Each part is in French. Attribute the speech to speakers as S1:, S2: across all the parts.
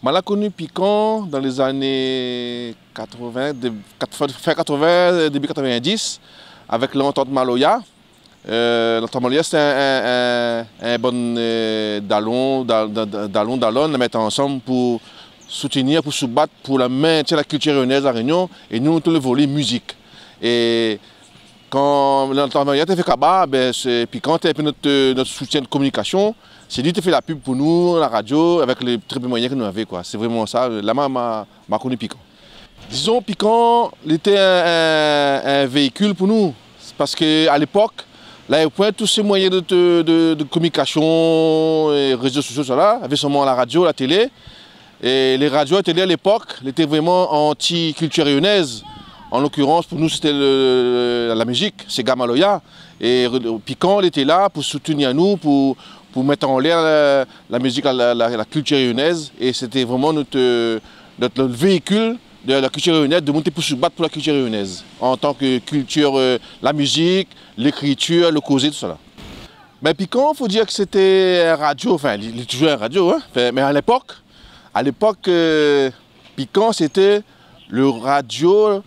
S1: Je l'ai connu piquant dans les années 80, fin 80, début 90, avec l'entente Maloya. L'entente Maloya, c'est un bon dallon, la mettre ensemble pour soutenir, pour se battre pour la maintien de la culture réunionnaise à Réunion et nous, tout le volet musique. Et quand l'entente Maloya a fait Kaba, c'est piquant, c'est un peu notre soutien de communication. C'est lui qui a fait la pub pour nous, la radio, avec les très peu moyens que nous avions. C'est vraiment ça. Là, m'a connu Piquant. Disons, Piquant était un véhicule pour nous. Parce qu'à l'époque, là, tous ces moyens de communication, et réseaux sociaux, là, avait seulement la radio, la télé. Et les radios et la télé à l'époque étaient vraiment anti-culture réunionnaise. En l'occurrence, pour nous, c'était la musique, c'est Gamaloya. Et Piquant était là pour soutenir nous, pour mettre en l'air la musique, la culture réunionnaise. Et c'était vraiment notre véhicule de la culture réunionnaise, de monter pour se battre pour la culture réunionnaise. En tant que culture, la musique, l'écriture, le causer, tout ça. Mais Piquant, il faut dire que c'était un radio, enfin, il est toujours un radio, hein, mais à l'époque, Piquant, c'était le radio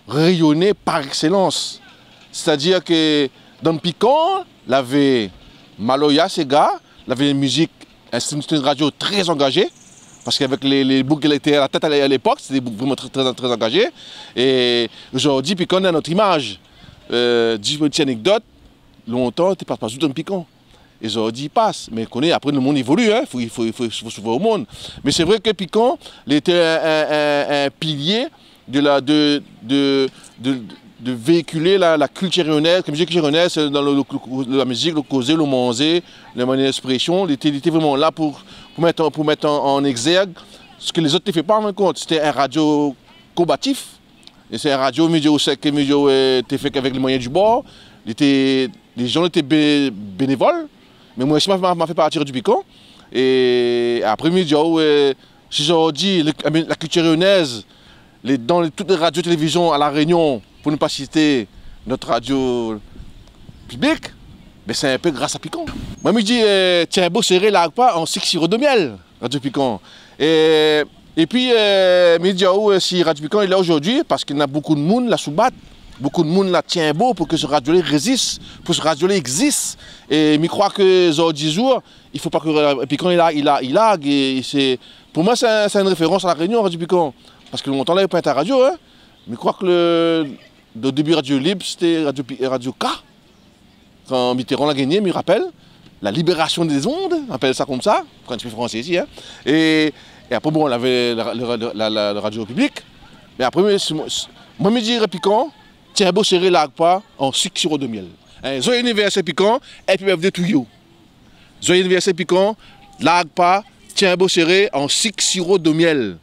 S1: rayonné par excellence. C'est-à-dire que dans Piquant, il y avait Maloya, ces gars, il avait une musique, c'était une radio très engagée, parce qu'avec les boucles qui étaient à la tête à l'époque, c'était vraiment très engagé. Et aujourd'hui, Piquant a notre image. 10 petites anecdotes, longtemps, tu ne passes pas tout dans Piquant. Et aujourd'hui, il passe. Mais après, le monde évolue, hein, il faut se voir au monde. Mais c'est vrai que Piquant était un pilier de véhiculer la culture réunionnaise, la musique réunionnaise dans la musique, le causer, le manger, la manière d'expression. Il était vraiment là pour mettre en exergue ce que les autres ne faisaient pas en compte. C'était un radio combatif. Et c'est un radio sec, était fait avec les moyens du bord. Les gens étaient bénévoles. Mais moi aussi, je m'a fait partir du Piquant. Et après, si aujourd'hui, la culture réunionnaise, dans toutes les radios télévisions à La Réunion, pour ne pas citer notre radio publique, c'est un peu grâce à Piquant. Moi, je me dis, tiens, beau serré là pas en 6 sirop de miel, Radio Piquant. Et puis, je me dis, si Radio Piquant est là aujourd'hui, parce qu'il y a beaucoup de monde là sous battre, beaucoup de monde là tient beau pour que ce radio résiste, pour que ce radio existe. Et je crois que aujourd'hui, il ne faut pas que Piquant il lague. Pour moi, c'est une référence à La Réunion, Radio Piquant. Parce que longtemps, là, il n'y a pas de radio. Hein. Mais je crois que le début Radio Libre, c'était Radio K. Quand Mitterrand l'a gagné, je me rappelle, la libération des ondes, on appelle ça comme ça, quand je suis français ici. Hein. Et après, bon, on avait la radio publique. Mais après, moi, je me dis, Piquant, tiens, beau serré l'agpa en 6 sirop de miel. Zoé anniversaire Piquant, et puis de tout you. Zoé anniversaire Piquant, l'agpa, tiens, beau serré en 6 sirop de miel.